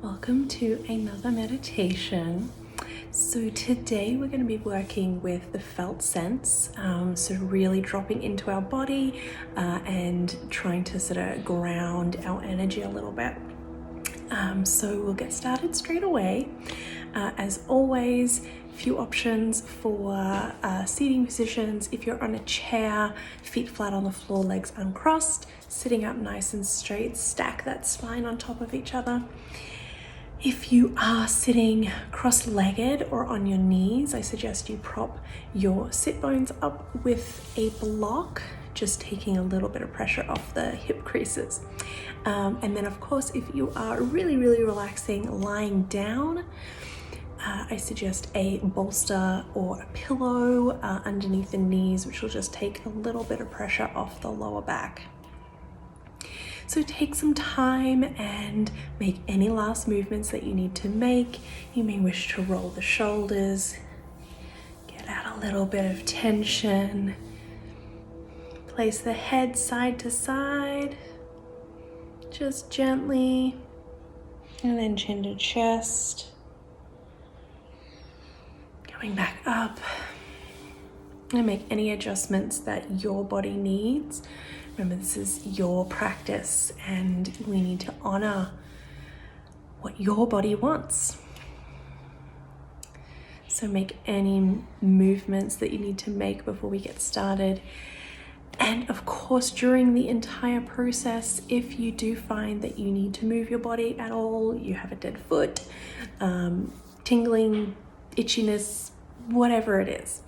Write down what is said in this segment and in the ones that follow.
Welcome to another meditation. So today we're going to be working with the felt sense, so really dropping into our body and trying to sort of ground our energy a little bit. So we'll get started straight away. As always, few options for seating positions. If you're on a chair, feet flat on the floor, legs uncrossed, sitting up nice and straight, stack that spine on top of each other. If you are sitting cross-legged or on your knees, I suggest you prop your sit bones up with a block, just taking a little bit of pressure off the hip creases. And then of course, if you are really relaxing lying down, I suggest a bolster or a pillow underneath the knees, which will just take a little bit of pressure off the lower back. So take some time and make any last movements that you need to make. You may wish to roll the shoulders, get out a little bit of tension, place the head side to side, just gently, and then chin to chest. Coming back up, and make any adjustments that your body needs. Remember, this is your practice and we need to honor what your body wants. So make any movements that you need to make before we get started. And of course, during the entire process, if you do find that you need to move your body at all, you have a dead foot, tingling, itchiness, whatever it is,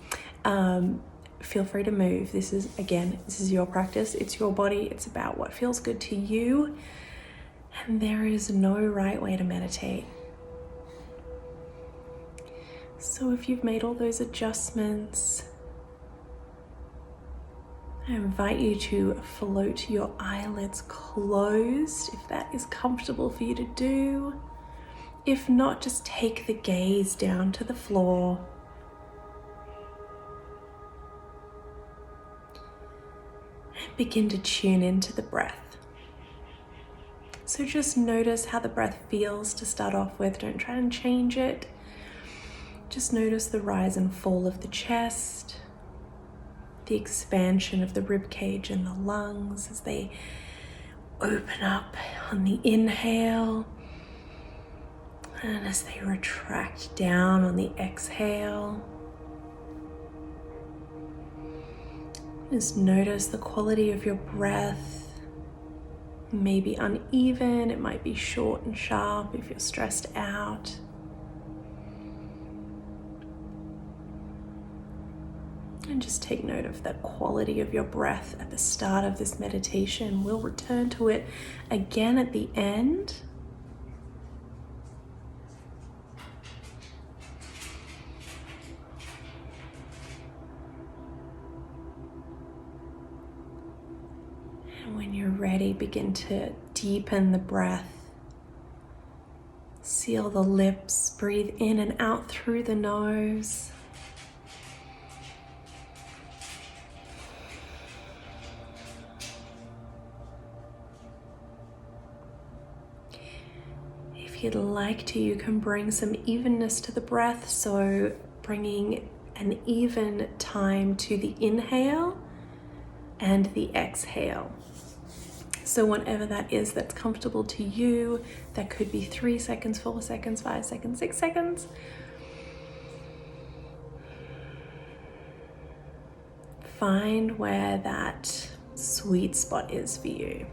feel free to move. This is your practice. It's your body. It's about what feels good to you. And there is no right way to meditate. So if you've made all those adjustments, I invite you to float your eyelids closed if that is comfortable for you to do. If not, just take the gaze down to the floor. Begin to tune into the breath. So just notice how the breath feels to start off with. Don't try and change it. Just notice the rise and fall of the chest, the expansion of the rib cage and the lungs as they open up on the inhale, and as they retract down on the exhale. Just notice the quality of your breath. It may be uneven, it might be short and sharp if you're stressed out. And just take note of the quality of your breath at the start of this meditation. We'll return to it again at the end. When you're ready, begin to deepen the breath. Seal the lips, breathe in and out through the nose. If you'd like to, you can bring some evenness to the breath, so bringing an even time to the inhale and the exhale. So whatever that is that's comfortable to you, that could be 3 seconds, 4 seconds, 5 seconds, 6 seconds. Find where that sweet spot is for you.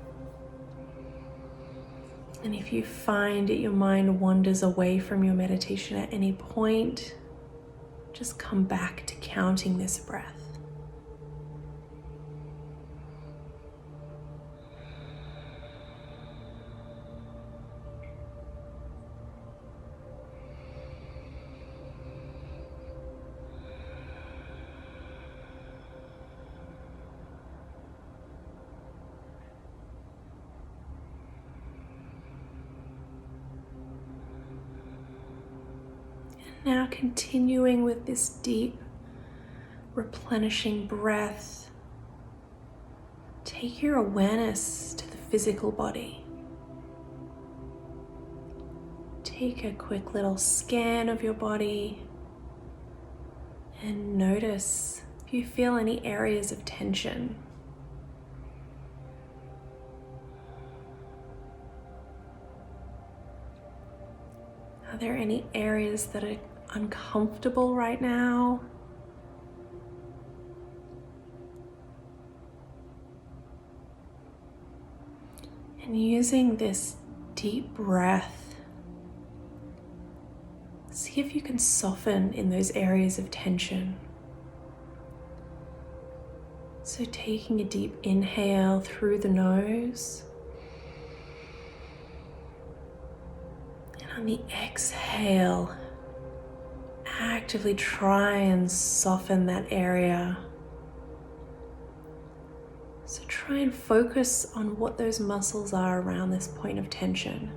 And if you find your mind wanders away from your meditation at any point, just come back to counting this breath. Now continuing with this deep, replenishing breath, take your awareness to the physical body. Take a quick little scan of your body and notice if you feel any areas of tension. Are there any areas that are uncomfortable right now? And using this deep breath, see if you can soften in those areas of tension. So taking a deep inhale through the nose, and on the exhale, actively try and soften that area. So try and focus on what those muscles are around this point of tension.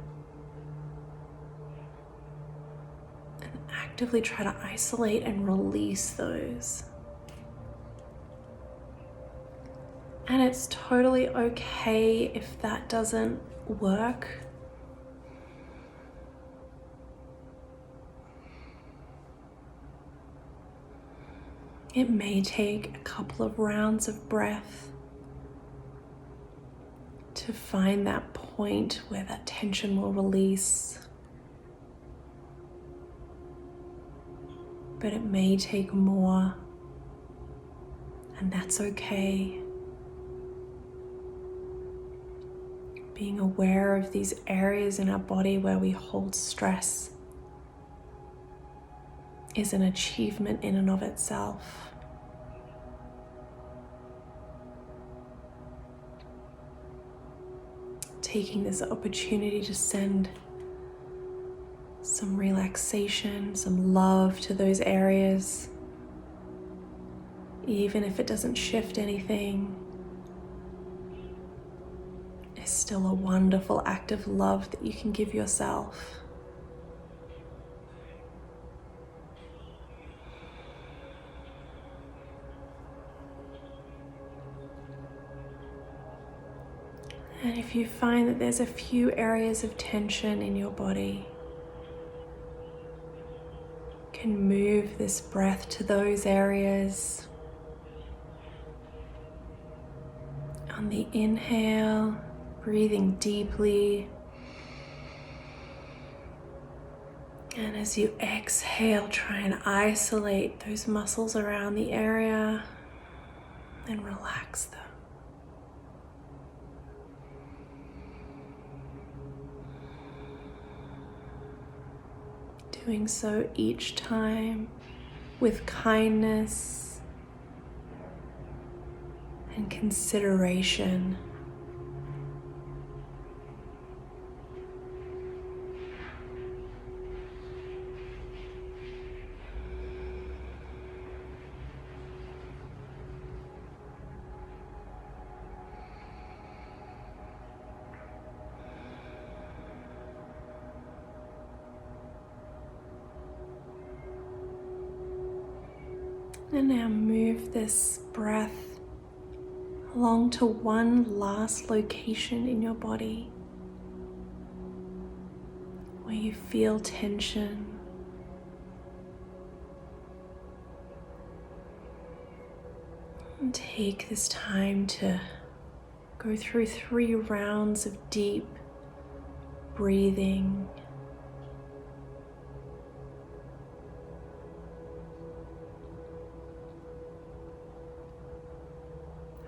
And actively try to isolate and release those. And it's totally okay if that doesn't work. It may take a couple of rounds of breath to find that point where that tension will release. But it may take more, and that's okay. Being aware of these areas in our body where we hold stress is an achievement in and of itself. Taking this opportunity to send some relaxation, some love to those areas, even if it doesn't shift anything, is still a wonderful act of love that you can give yourself. And if you find that there's a few areas of tension in your body, you can move this breath to those areas. On the inhale, breathing deeply. And as you exhale, try and isolate those muscles around the area and relax them. Doing so each time with kindness and consideration. And now move this breath along to one last location in your body where you feel tension. And take this time to go through 3 rounds of deep breathing.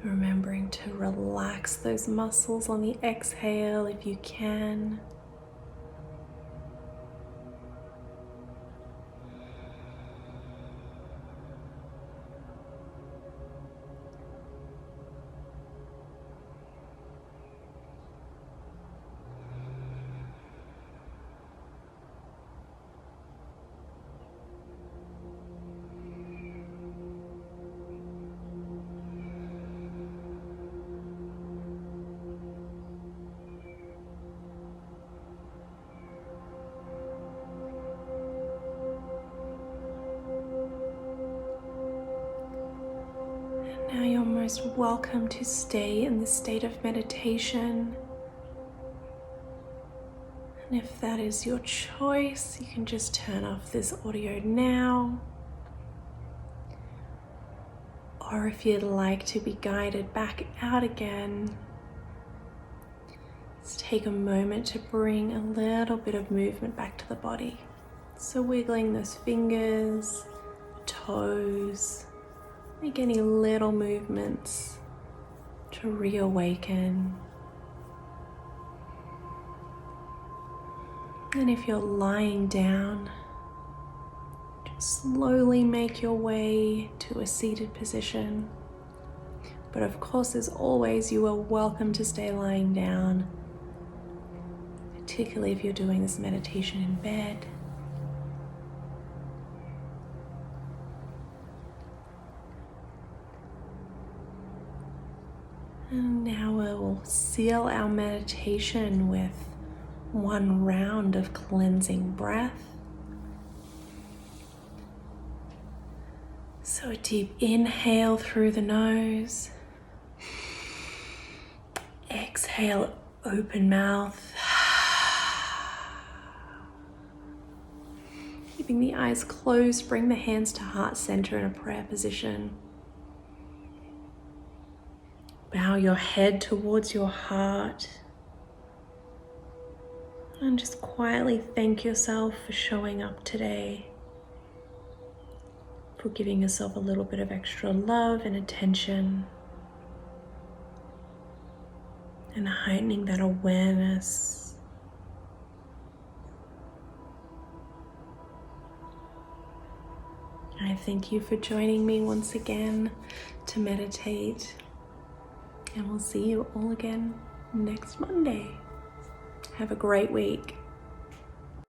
Remembering to relax those muscles on the exhale if you can. Now you're most welcome to stay in this state of meditation And if that is your choice, you can just turn off this audio now. Or if you'd like to be guided back out again, let's take a moment to bring a little bit of movement back to the body. So wiggling those fingers, toes, make any little movements to reawaken. And if you're lying down, just slowly make your way to a seated position. But of course, as always, you are welcome to stay lying down, particularly if you're doing this meditation in bed. And now we'll seal our meditation with one round of cleansing breath. So a deep inhale through the nose. Exhale, open mouth. Keeping the eyes closed, bring the hands to heart center in a prayer position. Bow your head towards your heart. And just quietly thank yourself for showing up today, for giving yourself a little bit of extra love and attention, and heightening that awareness. I thank you for joining me once again to meditate, and we'll see you all again next Monday. Have a great week.